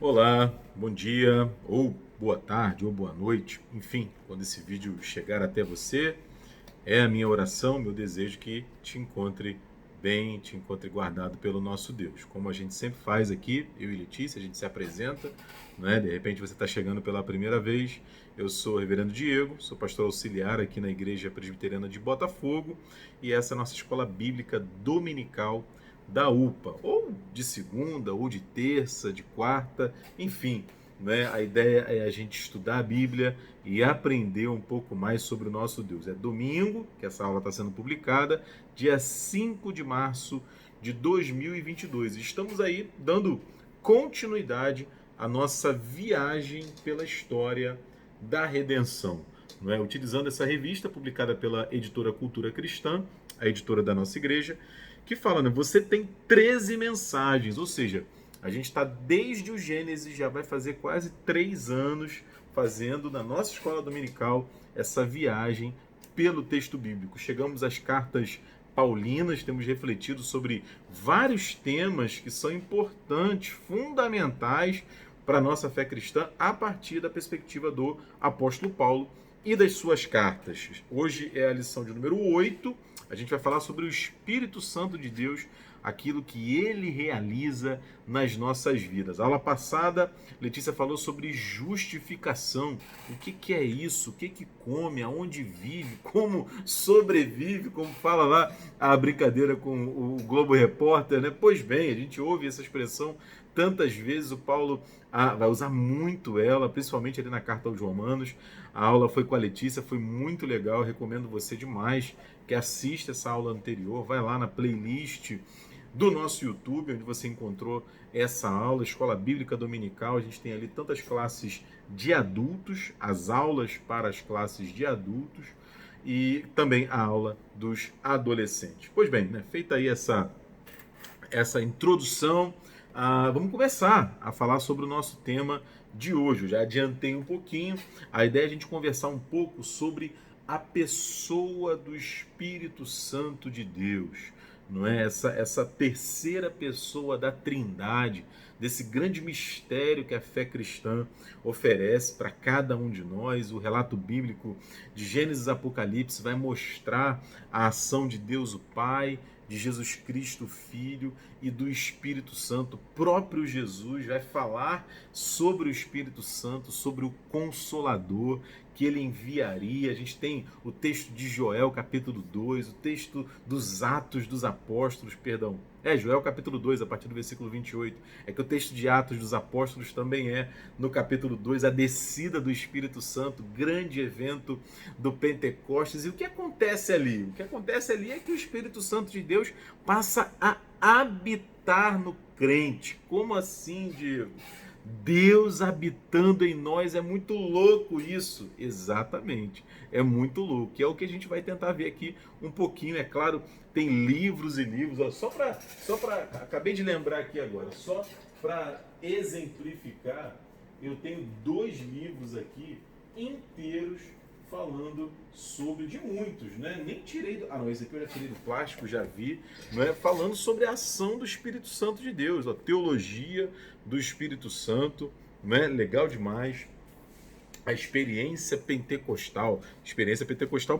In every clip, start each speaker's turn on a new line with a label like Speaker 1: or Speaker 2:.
Speaker 1: Olá, bom dia, ou boa tarde, ou boa noite, enfim, quando esse vídeo chegar até você, é a minha oração, meu desejo que te encontre bem, te encontre guardado pelo nosso Deus. Como a gente sempre faz aqui, eu e Letícia, a gente se apresenta, né? De repente você está chegando pela primeira vez, eu sou o Reverendo Diego, sou pastor auxiliar aqui na Igreja Presbiteriana de Botafogo e essa é a nossa escola bíblica dominical da UPA, ou de segunda, ou de terça, de quarta, enfim, né? A ideia é a gente estudar a Bíblia e aprender um pouco mais sobre o nosso Deus. É domingo que essa aula está sendo publicada, dia 5 de março de 2022. Estamos aí dando continuidade à nossa viagem pela história da redenção, não é? Utilizando essa revista publicada pela editora Cultura Cristã, a editora da nossa igreja, que fala, né? Você tem 13 mensagens, ou seja, a gente está desde o Gênesis, já vai fazer quase 3 anos fazendo na nossa escola dominical essa viagem pelo texto bíblico. Chegamos às cartas paulinas, temos refletido sobre vários temas que são importantes, fundamentais para a nossa fé cristã a partir da perspectiva do apóstolo Paulo e das suas cartas. Hoje é a lição de número 8. A gente vai falar sobre o Espírito Santo de Deus, aquilo que ele realiza nas nossas vidas. A aula passada, Letícia falou sobre justificação. O que é isso? O que come? Aonde vive? Como sobrevive? Como fala lá a brincadeira com o Globo Repórter, né? Pois bem, a gente ouve essa expressão tantas vezes. O Paulo vai usar muito ela, principalmente ali na carta aos Romanos. A aula foi com a Letícia, foi muito legal. Recomendo você demais que assista essa aula anterior. Vai lá na playlist do nosso YouTube, onde você encontrou essa aula, Escola Bíblica Dominical. A gente tem ali tantas classes de adultos, as aulas para as classes de adultos e também a aula dos adolescentes. Pois bem, né, feita aí essa introdução, vamos começar a falar sobre o nosso tema de hoje. Eu já adiantei um pouquinho. A ideia é a gente conversar um pouco sobre a pessoa do Espírito Santo de Deus, não é? Essa terceira pessoa da Trindade, desse grande mistério que a fé cristã oferece para cada um de nós. O relato bíblico de Gênesis e Apocalipse vai mostrar a ação de Deus o Pai, de Jesus Cristo, Filho, e do Espírito Santo. O próprio Jesus vai falar sobre o Espírito Santo, sobre o Consolador que ele enviaria. A gente tem o texto de Joel, capítulo 2, o texto dos Atos dos Apóstolos, perdão. Joel capítulo 2, a partir do versículo 28. É que o texto de Atos dos Apóstolos também é, no capítulo 2, a descida do Espírito Santo, grande evento do Pentecostes. E o que acontece ali? O que acontece ali é que o Espírito Santo de Deus passa a habitar no crente. Como assim, Diego? Deus habitando em nós, é muito louco isso. Exatamente, é muito louco. E é o que a gente vai tentar ver aqui um pouquinho. É claro, tem livros e livros. Ó, acabei de lembrar aqui agora, só para exemplificar, eu tenho 2 livros aqui inteiros falando sobre, de muitos, né? Nem tirei do, não, esse aqui eu já tirei do plástico, já vi, né? Falando sobre a ação do Espírito Santo de Deus, a teologia do Espírito Santo, né? Legal demais. A experiência pentecostal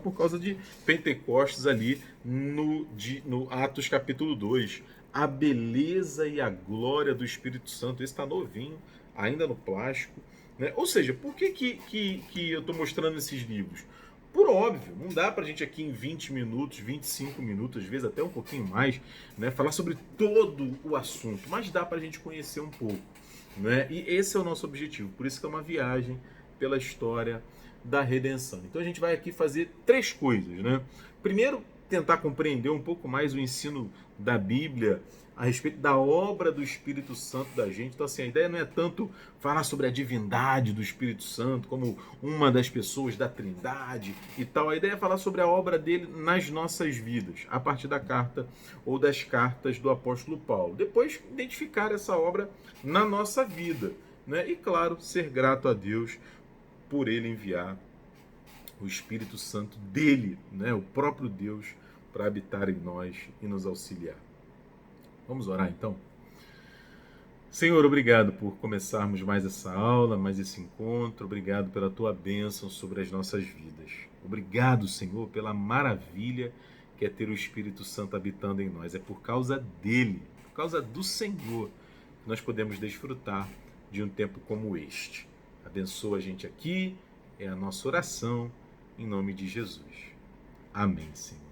Speaker 1: por causa de Pentecostes ali no Atos capítulo 2. A beleza e a glória do Espírito Santo, esse está novinho, ainda no plástico, né? Ou seja, por que eu estou mostrando esses livros? Por óbvio, não dá para a gente aqui em 20 minutos, 25 minutos, às vezes até um pouquinho mais, né, falar sobre todo o assunto, mas dá para a gente conhecer um pouco, né? E esse é o nosso objetivo, por isso que é uma viagem pela história da redenção. Então a gente vai aqui fazer 3 coisas, né? Primeiro, tentar compreender um pouco mais o ensino da Bíblia a respeito da obra do Espírito Santo da gente. Então, assim, a ideia não é tanto falar sobre a divindade do Espírito Santo como uma das pessoas da Trindade e tal. A ideia é falar sobre a obra dele nas nossas vidas, a partir da carta ou das cartas do apóstolo Paulo. Depois, identificar essa obra na nossa vida, né? E, claro, ser grato a Deus por ele enviar o Espírito Santo dele, né? O próprio Deus, para habitar em nós e nos auxiliar. Vamos orar então? Senhor, obrigado por começarmos mais essa aula, mais esse encontro. Obrigado pela tua bênção sobre as nossas vidas. Obrigado, Senhor, pela maravilha que é ter o Espírito Santo habitando em nós. É por causa dele, por causa do Senhor, que nós podemos desfrutar de um tempo como este. Abençoa a gente aqui, é a nossa oração, em nome de Jesus. Amém, Senhor.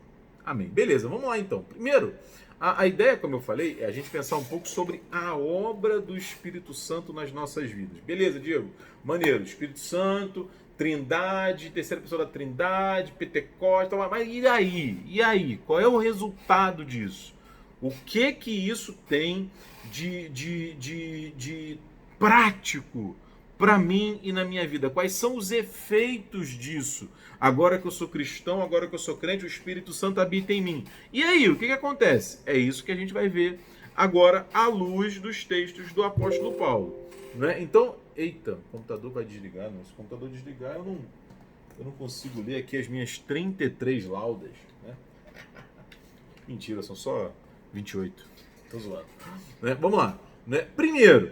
Speaker 1: Amém. Beleza, vamos lá então. Primeiro, a ideia, como eu falei, é a gente pensar um pouco sobre a obra do Espírito Santo nas nossas vidas. Beleza, Diego? Maneiro. Espírito Santo, Trindade, terceira pessoa da Trindade, Pentecostes, mas e aí? E aí? Qual é o resultado disso? O que isso tem de prático para mim e na minha vida? Quais são os efeitos disso? Agora que eu sou cristão, agora que eu sou crente, o Espírito Santo habita em mim. E aí, o que acontece? É isso que a gente vai ver agora à luz dos textos do apóstolo Paulo. Né? Então, eita, o computador vai desligar. Não. Se o computador desligar, eu não consigo ler aqui as minhas 33 laudas. Né? Mentira, são só 28. Tô zoando. Né? Vamos lá. Né? Primeiro,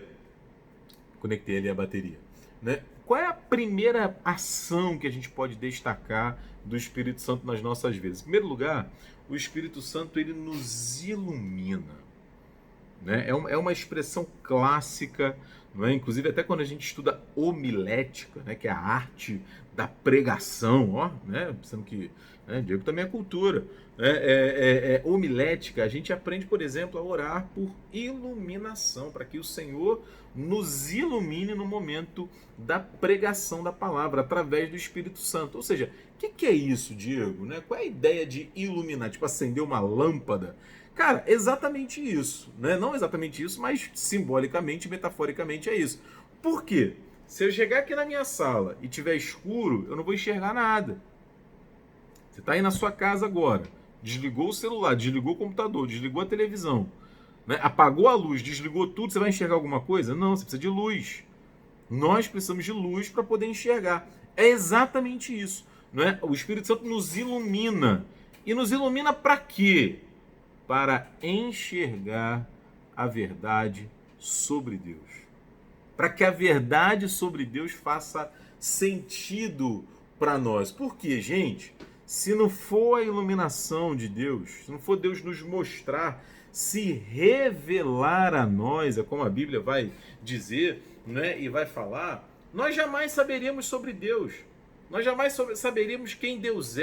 Speaker 1: conectei ali a bateria. Né? Qual é a primeira ação que a gente pode destacar do Espírito Santo nas nossas vidas? Em primeiro lugar, o Espírito Santo ele nos ilumina. Né? É uma expressão clássica, não é? Inclusive até quando a gente estuda homilética, né? Que é a arte da pregação, ó, né? Pensando que Diego também é cultura. Homilética, a gente aprende, por exemplo, a orar por iluminação, para que o Senhor nos ilumine no momento da pregação da palavra, através do Espírito Santo. Ou seja, o que é isso, Diego? Né? Qual é a ideia de iluminar? Tipo, acender uma lâmpada? Cara, exatamente isso. Né? Não exatamente isso, mas simbolicamente, metaforicamente é isso. Por quê? Se eu chegar aqui na minha sala e tiver escuro, eu não vou enxergar nada. Você está aí na sua casa agora, desligou o celular, desligou o computador, desligou a televisão, né? Apagou a luz, desligou tudo, você vai enxergar alguma coisa? Não, você precisa de luz. Nós precisamos de luz para poder enxergar. É exatamente isso. Não é? O Espírito Santo nos ilumina. E nos ilumina para quê? Para enxergar a verdade sobre Deus. Para que a verdade sobre Deus faça sentido para nós. Por quê, gente? Se não for a iluminação de Deus, se não for Deus nos mostrar, se revelar a nós, é como a Bíblia vai dizer, né, e vai falar, nós jamais saberíamos sobre Deus. Nós jamais saberíamos quem Deus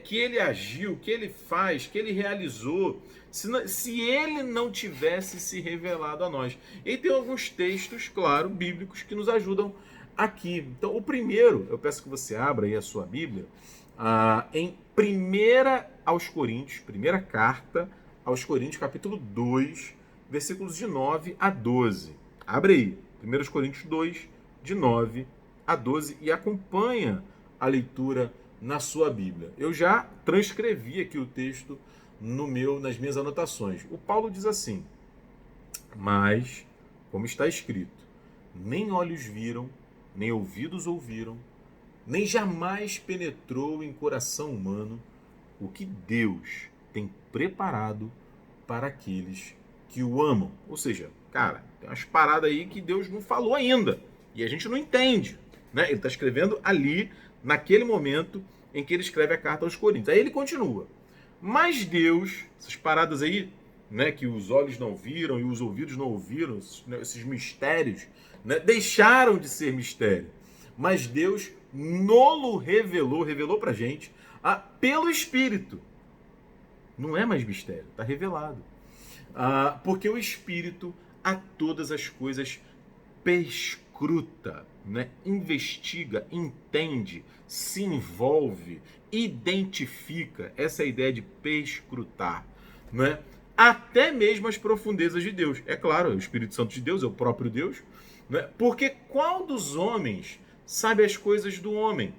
Speaker 1: que Ele agiu, que Ele faz, que Ele realizou, se Ele não tivesse se revelado a nós. E tem alguns textos, claro, bíblicos, que nos ajudam aqui. Então, o primeiro, eu peço que você abra aí a sua Bíblia, em 1 aos Coríntios, primeira carta aos Coríntios, capítulo 2, versículos de 9 a 12. Abre aí, 1 Coríntios 2, de 9 a 12, e acompanha a leitura na sua Bíblia. Eu já transcrevi aqui o texto nas minhas anotações. O Paulo diz assim: mas, como está escrito, nem olhos viram, nem ouvidos ouviram, nem jamais penetrou em coração humano o que Deus tem preparado para aqueles que o amam. Ou seja, cara, tem umas paradas aí que Deus não falou ainda e a gente não entende. Né? Ele está escrevendo ali, naquele momento em que ele escreve a carta aos Coríntios. Aí ele continua. Mas Deus, essas paradas aí, né, que os olhos não viram e os ouvidos não ouviram, esses mistérios, né, deixaram de ser mistério. Mas Deus nolo revelou pra gente pelo Espírito. Não é mais mistério, está revelado. Porque o Espírito a todas as coisas perscruta, né? Investiga, entende, se envolve, identifica. Essa é a ideia de perscrutar, né? Até mesmo as profundezas de Deus. É claro, é o Espírito Santo de Deus, é o próprio Deus, né? Porque qual dos homens sabe as coisas do homem,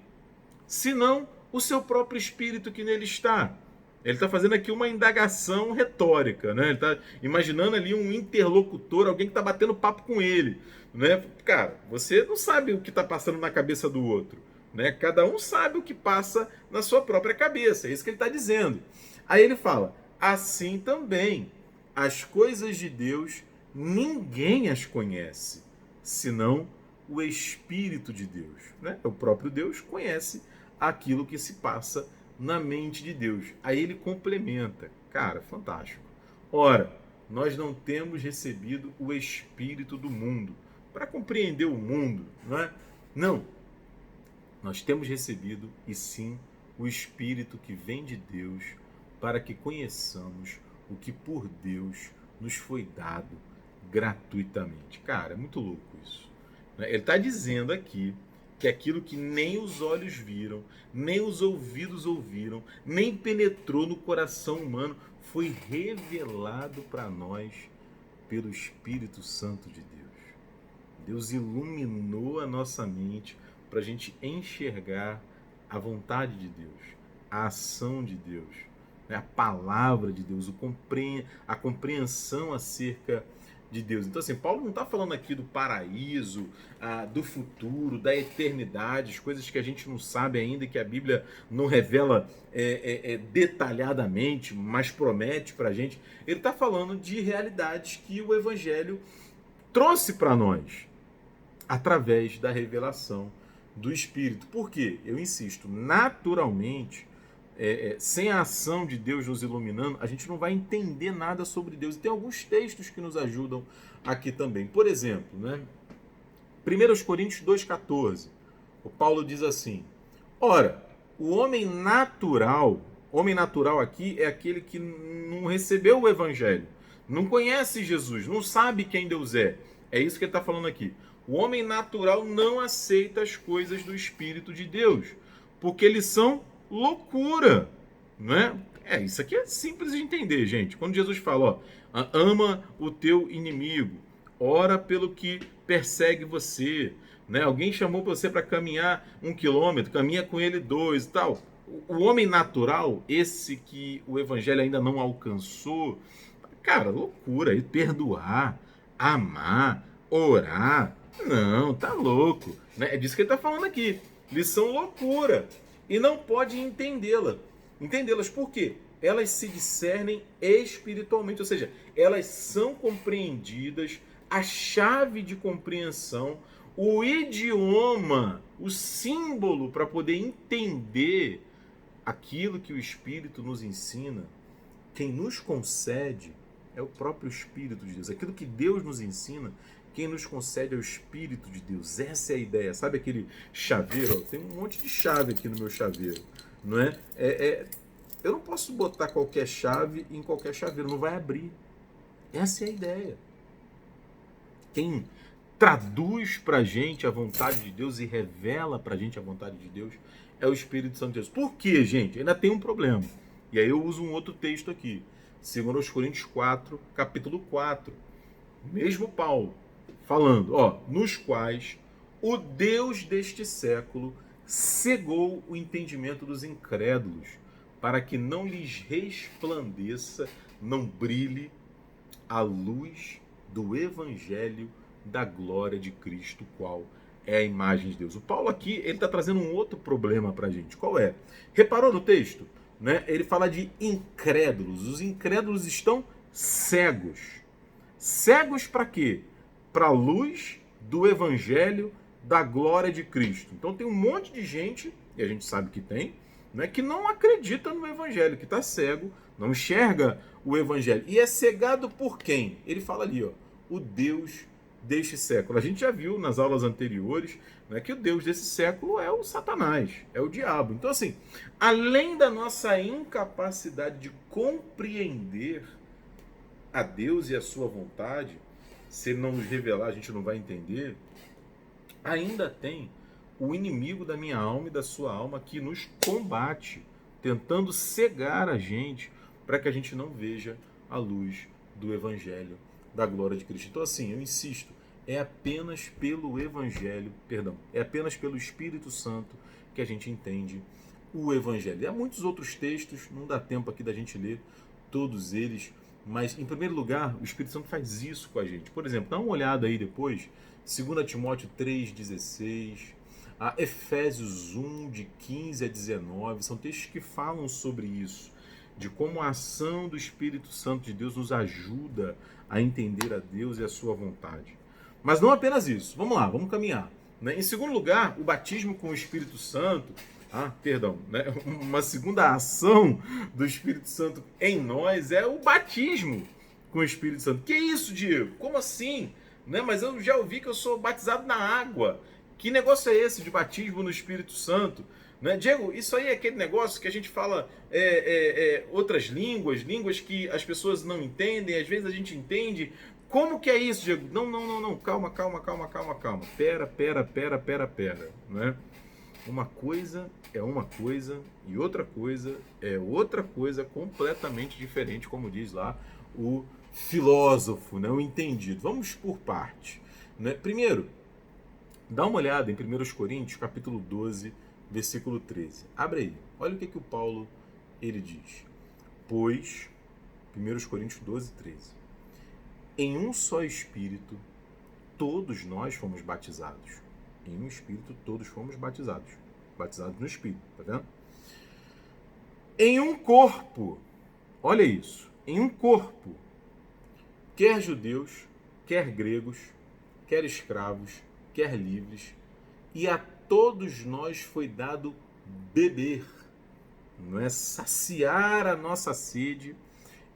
Speaker 1: senão o seu próprio espírito que nele está? Ele está fazendo aqui uma indagação retórica, né? Ele está imaginando ali um interlocutor, alguém que está batendo papo com ele, né? Cara, você não sabe o que está passando na cabeça do outro, né? Cada um sabe o que passa na sua própria cabeça, é isso que ele está dizendo. Aí ele fala, assim também, as coisas de Deus ninguém as conhece, senão o Espírito de Deus. Né? O próprio Deus conhece aquilo que se passa na mente de Deus. Aí ele complementa. Cara, fantástico. Ora, nós não temos recebido o Espírito do mundo para compreender o mundo, não é? Não. Nós temos recebido, e sim, o Espírito que vem de Deus para que conheçamos o que por Deus nos foi dado gratuitamente. Cara, é muito louco isso. Ele está dizendo aqui que aquilo que nem os olhos viram, nem os ouvidos ouviram, nem penetrou no coração humano, foi revelado para nós pelo Espírito Santo de Deus. Deus iluminou a nossa mente para a gente enxergar a vontade de Deus, a ação de Deus, a palavra de Deus, a compreensão acerca de Deus. Então, assim, Paulo não está falando aqui do paraíso, do futuro, da eternidade, coisas que a gente não sabe ainda e que a Bíblia não revela detalhadamente, mas promete para a gente. Ele está falando de realidades que o Evangelho trouxe para nós através da revelação do Espírito. Por quê? Eu insisto, naturalmente, sem a ação de Deus nos iluminando, a gente não vai entender nada sobre Deus. E tem alguns textos que nos ajudam aqui também. Por exemplo, né? 1 Coríntios 2,14, o Paulo diz assim: ora, o homem natural aqui é aquele que não recebeu o Evangelho, não conhece Jesus, não sabe quem Deus é. É isso que ele está falando aqui. O homem natural não aceita as coisas do Espírito de Deus, porque eles são loucura, né? Isso aqui é simples de entender, gente. Quando Jesus fala, ó, ama o teu inimigo, ora pelo que persegue você, né? Alguém chamou você para caminhar 1 quilômetro, caminha com ele 2 e tal. O homem natural, esse que o Evangelho ainda não alcançou, cara, loucura. E perdoar, amar, orar, não, tá louco, né? É disso que ele está falando aqui. Eles são loucura e não pode entendê-las. Por quê? Elas se discernem espiritualmente, ou seja, elas são compreendidas, a chave de compreensão, o idioma, o símbolo para poder entender aquilo que o Espírito nos ensina. Quem nos concede é o próprio Espírito de Deus. Aquilo que Deus nos ensina, quem nos concede é o Espírito de Deus. Essa é a ideia. Sabe aquele chaveiro? Tem um monte de chave aqui no meu chaveiro, não é? Eu não posso botar qualquer chave em qualquer chaveiro, não vai abrir. Essa é a ideia. Quem traduz para a gente a vontade de Deus e revela para a gente a vontade de Deus é o Espírito Santo de Deus. Por quê, gente? Ainda tem um problema. E aí eu uso um outro texto aqui. 2 Coríntios 4, capítulo 4. Mesmo Paulo falando, ó, nos quais o Deus deste século cegou o entendimento dos incrédulos, para que não lhes resplandeça, não brilhe a luz do Evangelho da glória de Cristo, qual é a imagem de Deus. O Paulo aqui, ele está trazendo um outro problema para a gente. Qual é? Reparou no texto? Né? Ele fala de incrédulos. Os incrédulos estão cegos. Cegos para quê? Para a luz do Evangelho da glória de Cristo. Então tem um monte de gente, e a gente sabe que tem, né, que não acredita no Evangelho, que está cego, não enxerga o Evangelho. E é cegado por quem? Ele fala ali, ó, o Deus deste século. A gente já viu nas aulas anteriores, né, que o Deus desse século é o Satanás, é o diabo. Então, assim, além da nossa incapacidade de compreender a Deus e a sua vontade, se ele não nos revelar, a gente não vai entender, ainda tem o inimigo da minha alma e da sua alma que nos combate, tentando cegar a gente para que a gente não veja a luz do Evangelho da glória de Cristo. Então, assim, eu insisto, é apenas pelo Evangelho, é apenas pelo Espírito Santo que a gente entende o Evangelho. E há muitos outros textos, não dá tempo aqui da gente ler todos eles, mas, em primeiro lugar, o Espírito Santo faz isso com a gente. Por exemplo, dá uma olhada aí depois, 2 Timóteo 3,16, a Efésios 1, de 15 a 19, são textos que falam sobre isso, de como a ação do Espírito Santo de Deus nos ajuda a entender a Deus e a sua vontade. Mas não apenas isso. Vamos lá, vamos caminhar. Né? Em segundo lugar, o batismo com o Espírito Santo, né? Uma segunda ação do Espírito Santo em nós é o batismo com o Espírito Santo. Que isso, Diego? Como assim? Né? Mas eu já ouvi que eu sou batizado na água. Que negócio é esse de batismo no Espírito Santo? Né? Diego, isso aí é aquele negócio que a gente fala outras línguas, línguas que as pessoas não entendem, às vezes a gente entende. Como que é isso, Diego? Não, calma. Pera, né? Uma coisa é uma coisa e outra coisa é outra coisa completamente diferente, como diz lá o filósofo, né? O entendido. Vamos por parte. Né? Primeiro, dá uma olhada em 1 Coríntios, capítulo 12, versículo 13. Abre aí. Olha o que o Paulo ele diz. Pois, 1 Coríntios 12, 13. Em um só Espírito, todos nós fomos batizados. Em um Espírito, todos fomos batizados. Batizados no Espírito, tá vendo? Em um corpo. Olha isso. Em um corpo. Quer judeus, quer gregos, quer escravos, quer livres. E a todos nós foi dado beber. Não é? Saciar a nossa sede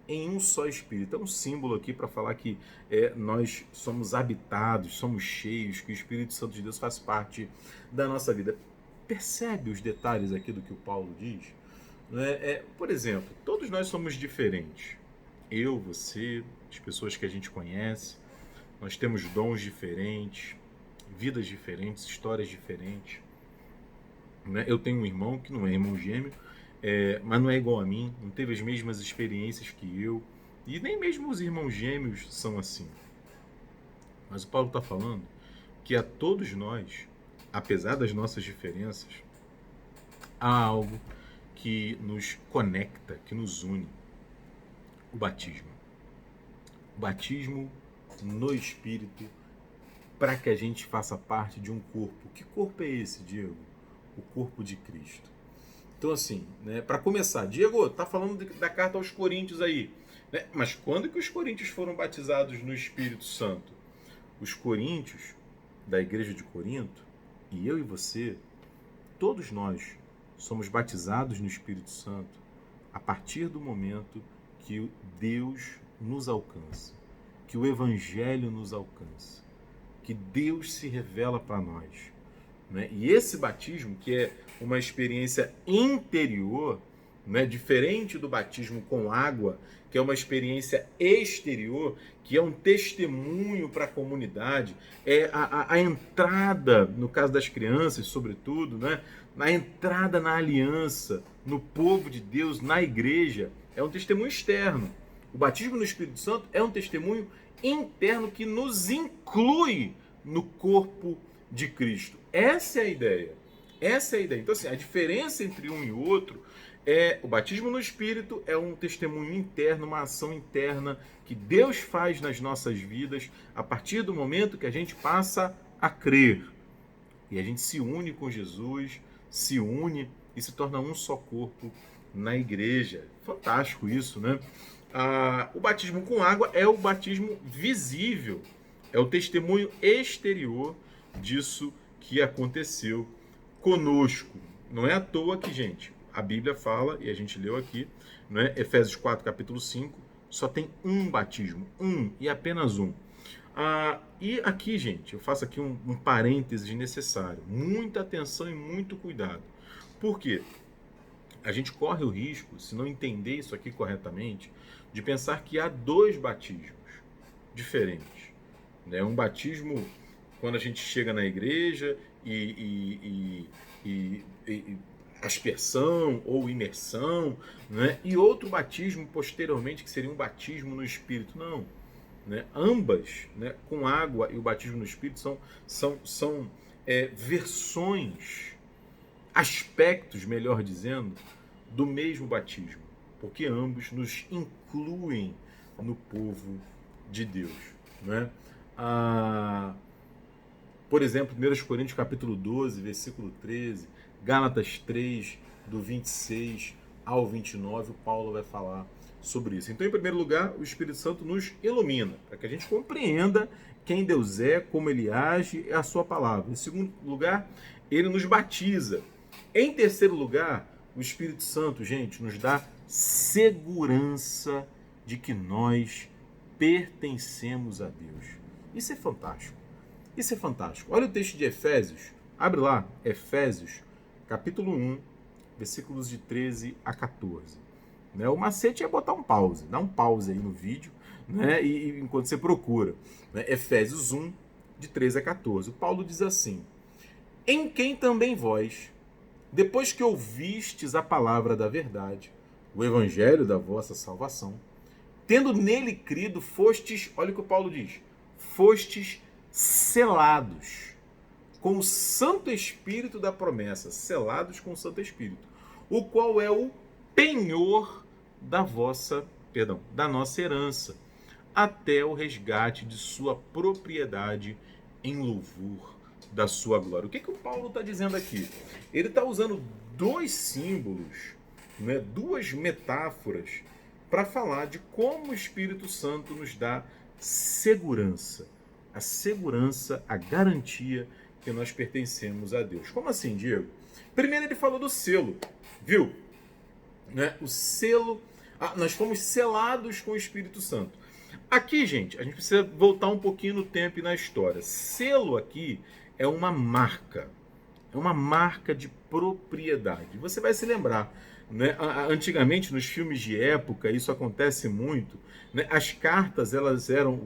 Speaker 1: em um só Espírito. É um símbolo aqui para falar que nós somos habitados, somos cheios, que o Espírito Santo de Deus faz parte da nossa vida. Percebe os detalhes aqui do que o Paulo diz? Por exemplo, todos nós somos diferentes. Eu, você, as pessoas que a gente conhece, nós temos dons diferentes, vidas diferentes, histórias diferentes. Né? Eu tenho um irmão que não é irmão gêmeo, mas não é igual a mim, não teve as mesmas experiências que eu, e nem mesmo os irmãos gêmeos são assim. Mas o Paulo está falando que a todos nós, apesar das nossas diferenças, há algo que nos conecta, que nos une: o batismo. O batismo no Espírito, para que a gente faça parte de um corpo. Que corpo é esse, Diego? O corpo de Cristo. Então, assim, né, para começar, Diego, tá falando da carta aos Coríntios aí, né? Mas quando que os coríntios foram batizados no Espírito Santo? Os coríntios da igreja de Corinto, e eu e você, todos nós somos batizados no Espírito Santo a partir do momento que Deus nos alcança, que o Evangelho nos alcança, que Deus se revela para nós. Né? E esse batismo, que é uma experiência interior, né? Diferente do batismo com água, que é uma experiência exterior, que é um testemunho para a comunidade, é a entrada, no caso das crianças, sobretudo, né? Na entrada na aliança, no povo de Deus, na igreja, é um testemunho externo. O batismo no Espírito Santo é um testemunho interno que nos inclui no corpo de Cristo. Essa é a ideia. Essa é a ideia. Então, assim, a diferença entre um e outro é o batismo no Espírito, é um testemunho interno, uma ação interna que Deus faz nas nossas vidas a partir do momento que a gente passa a crer. E a gente se une com Jesus, se une e se torna um só corpo na igreja. Fantástico isso, né? O batismo com água é o batismo visível, é o testemunho exterior disso que aconteceu conosco. Não é à toa que, gente, a Bíblia fala, e a gente leu aqui, né, Efésios 4, capítulo 5, só tem um batismo, e apenas um. E aqui, gente, eu faço aqui um parênteses necessário. Muita atenção e muito cuidado. Por quê? A gente corre o risco, se não entender isso aqui corretamente, de pensar que há dois batismos diferentes. Né? Um batismo quando a gente chega na igreja e aspersão ou imersão, né? E outro batismo posteriormente, que seria um batismo no Espírito. Não. Né? Ambas, né, com água e o batismo no Espírito, são versões, aspectos, melhor dizendo, do mesmo batismo, porque ambos nos incluem no povo de Deus. Né? Por exemplo, 1 Coríntios capítulo 12, versículo 13, Gálatas 3, do 26 ao 29, o Paulo vai falar sobre isso. Então, em primeiro lugar, o Espírito Santo nos ilumina, para que a gente compreenda quem Deus é, como ele age e a sua palavra. Em segundo lugar, ele nos batiza. Em terceiro lugar, o Espírito Santo, gente, nos dá segurança de que nós pertencemos a Deus. Isso é fantástico. Isso é fantástico. Olha o texto de Efésios. Abre lá, Efésios, capítulo 1, versículos de 13 a 14. Né? O macete é botar um pause. Dá um pause aí no vídeo, né? E enquanto você procura. Né? Efésios 1, de 13 a 14. O Paulo diz assim: em quem também vós, depois que ouvistes a palavra da verdade, o evangelho da vossa salvação, tendo nele crido, fostes, olha o que o Paulo diz, fostes selados com o Santo Espírito da promessa, selados com o Santo Espírito, o qual é o penhor da nossa herança, até o resgate de sua propriedade em louvor da sua glória. O que o Paulo está dizendo aqui? Ele está usando dois símbolos, né, duas metáforas, para falar de como o Espírito Santo nos dá segurança. A segurança, a garantia que nós pertencemos a Deus. Como assim, Diego? Primeiro ele falou do selo, viu? Né? O selo, nós fomos selados com o Espírito Santo. Aqui, gente, a gente precisa voltar um pouquinho no tempo e na história. Selo aqui é uma marca de propriedade. Você vai se lembrar, né? Antigamente, nos filmes de época, isso acontece muito. Né? As cartas,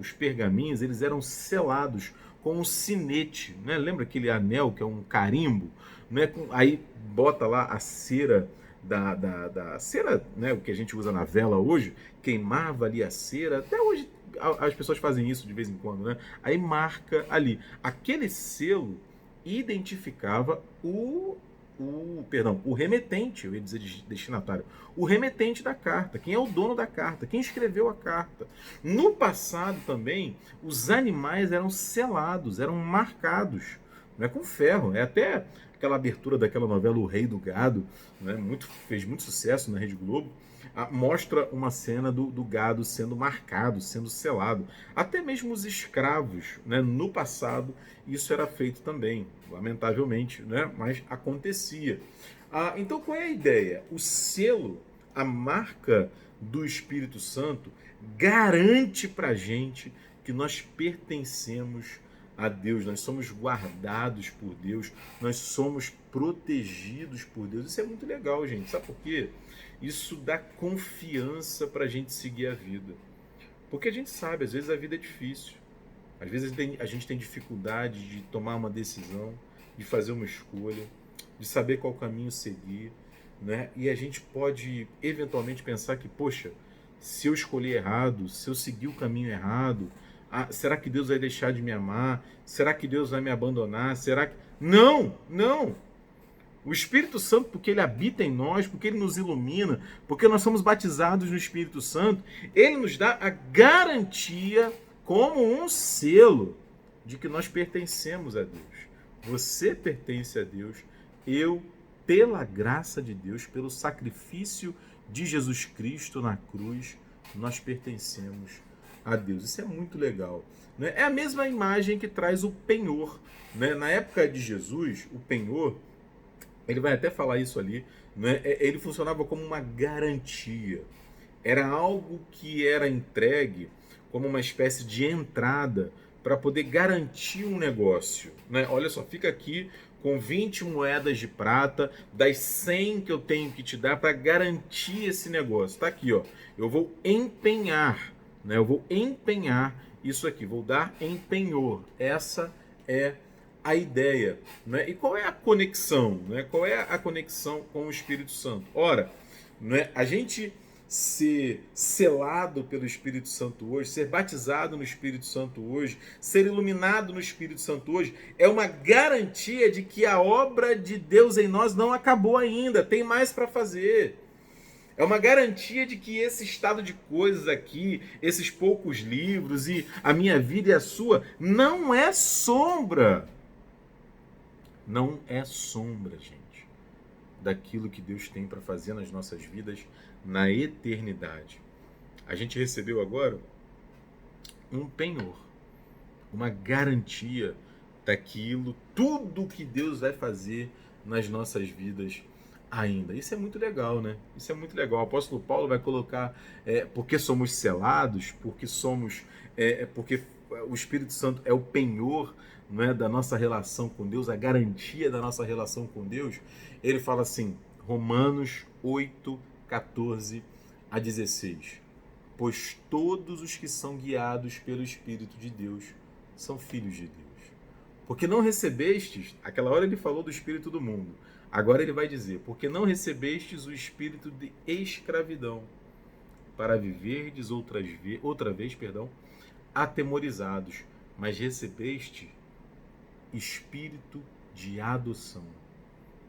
Speaker 1: os pergaminhos, eles eram selados com um sinete. Né? Lembra aquele anel que é um carimbo? Né? Aí bota lá a cera da cera, né, o que a gente usa na vela hoje, queimava ali a cera. Até hoje as pessoas fazem isso de vez em quando, né? Aí marca ali. Aquele selo identificava o remetente, eu ia dizer destinatário, o remetente da carta, quem é o dono da carta, quem escreveu a carta. No passado também, os animais eram selados, eram marcados, né, com ferro. É até aquela abertura daquela novela O Rei do Gado, né, fez muito sucesso na Rede Globo, mostra uma cena do gado sendo marcado, sendo selado. Até mesmo os escravos, né, no passado, isso era feito também, lamentavelmente, né, mas acontecia. Então, qual é a ideia? O selo, a marca do Espírito Santo, garante para a gente que nós pertencemos a Deus, nós somos guardados por Deus, nós somos protegidos por Deus. Isso é muito legal, gente. Sabe por quê? Isso dá confiança para a gente seguir a vida. Porque a gente sabe, às vezes a vida é difícil. Às vezes a gente tem dificuldade de tomar uma decisão, de fazer uma escolha, de saber qual caminho seguir, né? E a gente pode eventualmente pensar que, poxa, se eu escolher errado, se eu seguir o caminho errado, será que Deus vai deixar de me amar? Será que Deus vai me abandonar? Será que... Não, não! O Espírito Santo, porque ele habita em nós, porque ele nos ilumina, porque nós somos batizados no Espírito Santo, ele nos dá a garantia, como um selo, de que nós pertencemos a Deus. Você pertence a Deus, eu, pela graça de Deus, pelo sacrifício de Jesus Cristo na cruz, nós pertencemos a Deus. Isso é muito legal. Né? É a mesma imagem que traz o penhor. Né? Na época de Jesus, o penhor, ele vai até falar isso ali, né? Ele funcionava como uma garantia. Era algo que era entregue como uma espécie de entrada para poder garantir um negócio. Né? Olha só, fica aqui com 20 moedas de prata, das 100 que eu tenho que te dar para garantir esse negócio. Está aqui, ó. Eu vou empenhar, né? Eu vou empenhar isso aqui, vou dar em penhor. Essa é a ideia, né? E qual é a conexão, né? Qual é a conexão com o Espírito Santo? Ora, né, a gente ser selado pelo Espírito Santo hoje, ser batizado no Espírito Santo hoje, ser iluminado no Espírito Santo hoje, é uma garantia de que a obra de Deus em nós não acabou ainda, tem mais para fazer. É uma garantia de que esse estado de coisas aqui, esses poucos livros e a minha vida e a sua, não é sombra. Não é sombra, gente, daquilo que Deus tem para fazer nas nossas vidas na eternidade. A gente recebeu agora um penhor, uma garantia daquilo, tudo que Deus vai fazer nas nossas vidas ainda. Isso é muito legal, né? Isso é muito legal. O apóstolo Paulo vai colocar, porque somos selados, porque o Espírito Santo é o penhor, não é, da nossa relação com Deus, a garantia da nossa relação com Deus. Ele fala assim, Romanos 8, 14 a 16. Pois todos os que são guiados pelo Espírito de Deus são filhos de Deus. Porque não recebestes, aquela hora ele falou do espírito do mundo, agora ele vai dizer, porque não recebestes o espírito de escravidão, para viverdes outra vez, atemorizados, mas recebeste espírito de adoção,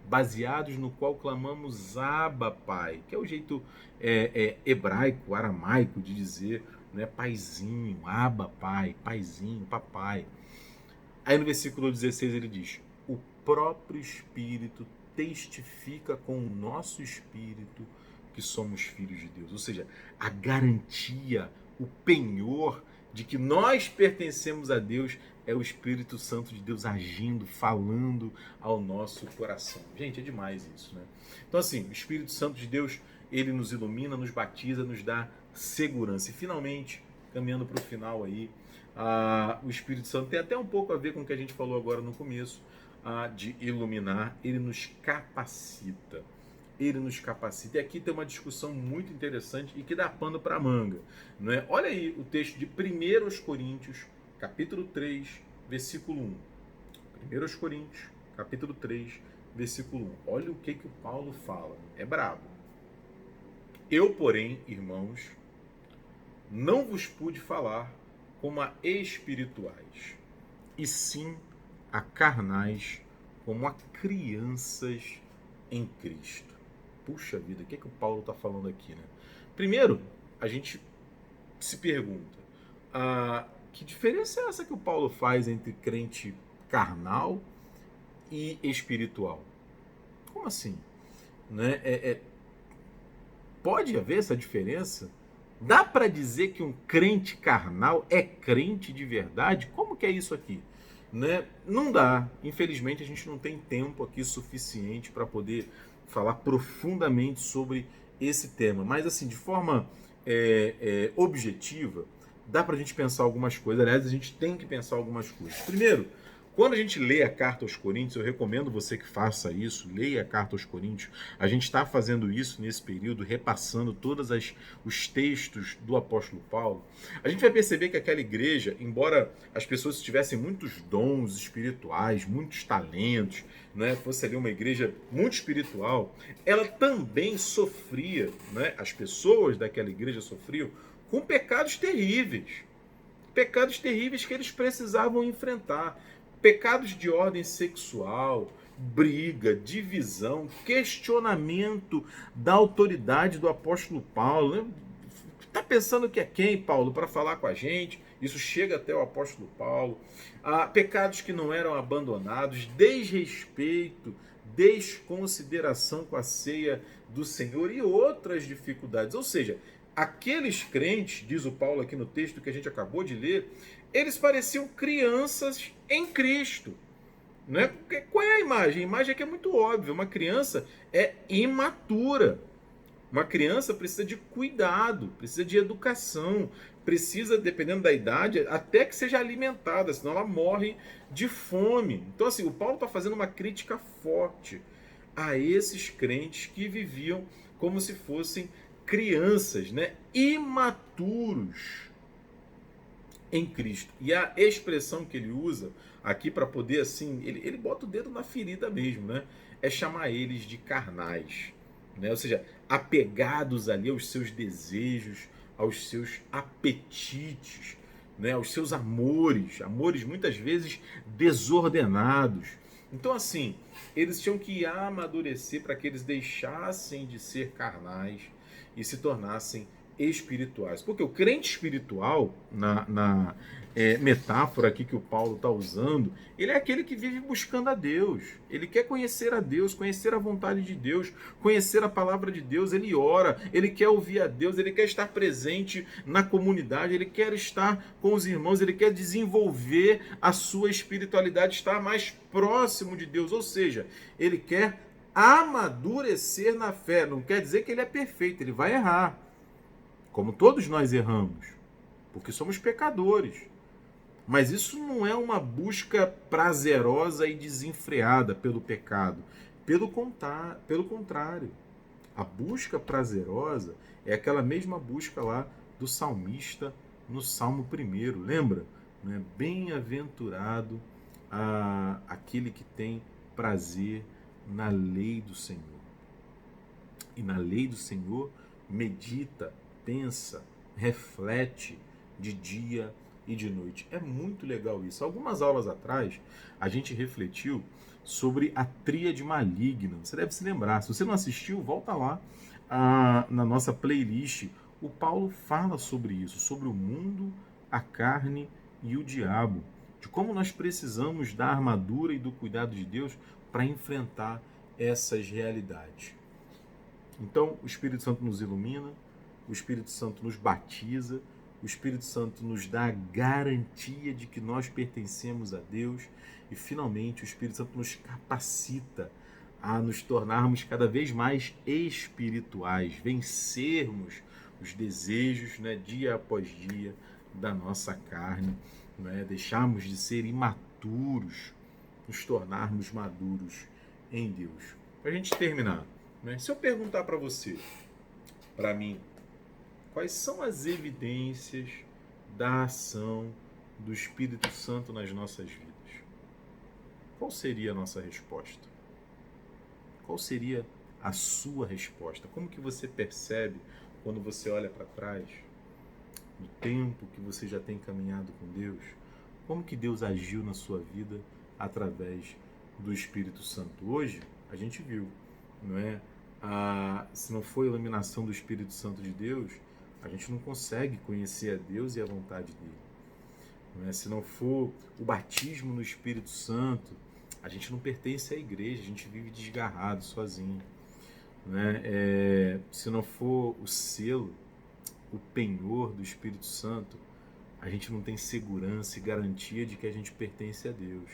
Speaker 1: baseados no qual clamamos Abba, Pai, que é o jeito hebraico, aramaico de dizer, né, paizinho, Abba, Pai, paizinho, papai. Aí no versículo 16 ele diz, o próprio Espírito testifica com o nosso espírito que somos filhos de Deus. Ou seja, a garantia, o penhor de que nós pertencemos a Deus é o Espírito Santo de Deus agindo, falando ao nosso coração. Gente, é demais isso, né? Então assim, o Espírito Santo de Deus, ele nos ilumina, nos batiza, nos dá segurança. E finalmente, caminhando para o final aí, o Espírito Santo tem até um pouco a ver com o que a gente falou agora no começo, de iluminar, ele nos capacita. Ele nos capacita. E aqui tem uma discussão muito interessante e que dá pano para manga, não é? Olha aí o texto de 1 Coríntios, capítulo 3, versículo 1. 1 Coríntios, capítulo 3, versículo 1. Olha o que o Paulo fala. É brabo. Eu, porém, irmãos, não vos pude falar como a espirituais, e sim a carnais, como a crianças em Cristo. Puxa vida, o que o Paulo está falando aqui, né? Primeiro, a gente se pergunta, que diferença é essa que o Paulo faz entre crente carnal e espiritual? Como assim? Né? Pode haver essa diferença? Dá para dizer que um crente carnal é crente de verdade? Como que é isso aqui? Né? Não dá. Infelizmente, a gente não tem tempo aqui suficiente para poder falar profundamente sobre esse tema. Mas, assim, de forma objetiva, dá para a gente pensar algumas coisas. Aliás, a gente tem que pensar algumas coisas. Primeiro, quando a gente lê a carta aos Coríntios, eu recomendo você que faça isso, leia a carta aos Coríntios. A gente está fazendo isso nesse período, repassando todos os textos do apóstolo Paulo. A gente vai perceber que aquela igreja, embora as pessoas tivessem muitos dons espirituais, muitos talentos, né, fosse ali uma igreja muito espiritual, ela também sofria, né, as pessoas daquela igreja sofriam com pecados terríveis que eles precisavam enfrentar. Pecados de ordem sexual, briga, divisão, questionamento da autoridade do apóstolo Paulo. Está pensando que é quem, Paulo, para falar com a gente? Isso chega até o apóstolo Paulo. Pecados que não eram abandonados, desrespeito, desconsideração com a ceia do Senhor e outras dificuldades. Ou seja, aqueles crentes, diz o Paulo aqui no texto que a gente acabou de ler, eles pareciam crianças em Cristo. Não é? Qual é a imagem? A imagem aqui é muito óbvia. Uma criança é imatura. Uma criança precisa de cuidado, precisa de educação, precisa, dependendo da idade, até que seja alimentada, senão ela morre de fome. Então, assim, o Paulo está fazendo uma crítica forte a esses crentes que viviam como se fossem crianças, né? Imaturos em Cristo. E a expressão que ele usa aqui para poder, assim, ele bota o dedo na ferida mesmo, né? É chamar eles de carnais, né? Ou seja, apegados ali aos seus desejos, aos seus apetites, né? Aos seus amores muitas vezes desordenados. Então, assim, eles tinham que amadurecer para que eles deixassem de ser carnais e se tornassem espirituais. Porque o crente espiritual, na metáfora aqui que o Paulo está usando, ele é aquele que vive buscando a Deus. Ele quer conhecer a Deus, conhecer a vontade de Deus, conhecer a palavra de Deus. Ele ora, ele quer ouvir a Deus, ele quer estar presente na comunidade, ele quer estar com os irmãos, ele quer desenvolver a sua espiritualidade, estar mais próximo de Deus. Ou seja, ele quer amadurecer na fé. Não quer dizer que ele é perfeito, ele vai errar. Como todos nós erramos, porque somos pecadores. Mas isso não é uma busca prazerosa e desenfreada pelo pecado. Pelo contrário, a busca prazerosa é aquela mesma busca lá do salmista no Salmo 1. Lembra? Né? Bem-aventurado aquele que tem prazer na lei do Senhor. E na lei do Senhor medita, pensa, reflete de dia e de noite. É muito legal isso. Algumas aulas atrás, a gente refletiu sobre a tríade maligna. Você deve se lembrar. Se você não assistiu, volta lá na nossa playlist. O Paulo fala sobre isso, sobre o mundo, a carne e o diabo. De como nós precisamos da armadura e do cuidado de Deus para enfrentar essas realidades. Então, o Espírito Santo nos ilumina, o Espírito Santo nos batiza, o Espírito Santo nos dá a garantia de que nós pertencemos a Deus e, finalmente, o Espírito Santo nos capacita a nos tornarmos cada vez mais espirituais, vencermos os desejos, né, dia após dia da nossa carne, né, deixarmos de ser imaturos, nos tornarmos maduros em Deus. Para a gente terminar, né, se eu perguntar para você, para mim, quais são as evidências da ação do Espírito Santo nas nossas vidas? Qual seria a nossa resposta? Qual seria a sua resposta? Como que você percebe quando você olha para trás, no tempo que você já tem caminhado com Deus? Como que Deus agiu na sua vida através do Espírito Santo? Hoje, a gente viu, não é? Se não for a iluminação do Espírito Santo de Deus, a gente não consegue conhecer a Deus e a vontade dele. Não é? Se não for o batismo no Espírito Santo, a gente não pertence à igreja, a gente vive desgarrado, sozinho. Não é? Se não for o selo, o penhor do Espírito Santo, a gente não tem segurança e garantia de que a gente pertence a Deus.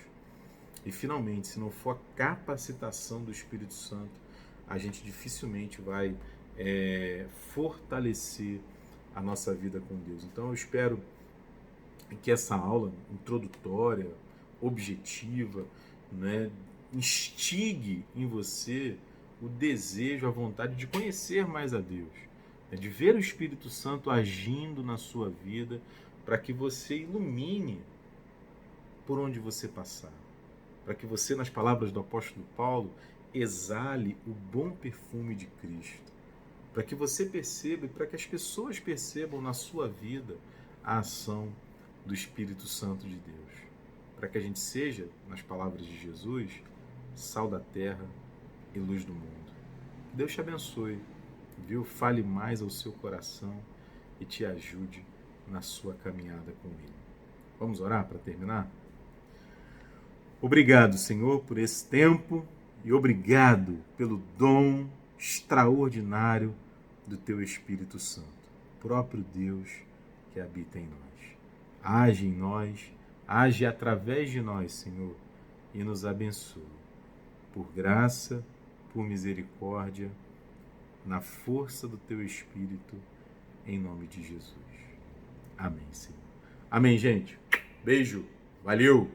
Speaker 1: E finalmente, se não for a capacitação do Espírito Santo, a gente dificilmente vai fortalecer a nossa vida com Deus. Então eu espero que essa aula introdutória, objetiva, né, instigue em você o desejo, a vontade de conhecer mais a Deus, né, de ver o Espírito Santo agindo na sua vida para que você ilumine por onde você passar, para que você, nas palavras do apóstolo Paulo, exale o bom perfume de Cristo, para que você perceba e para que as pessoas percebam na sua vida a ação do Espírito Santo de Deus, para que a gente seja, nas palavras de Jesus, sal da terra e luz do mundo. Que Deus te abençoe, viu? Fale mais ao seu coração e te ajude na sua caminhada com Ele. Vamos orar para terminar? Obrigado, Senhor, por esse tempo e obrigado pelo dom extraordinário do Teu Espírito Santo, próprio Deus que habita em nós. Age em nós, age através de nós, Senhor, e nos abençoe. Por graça, por misericórdia, na força do Teu Espírito, em nome de Jesus. Amém, Senhor. Amém, gente. Beijo. Valeu.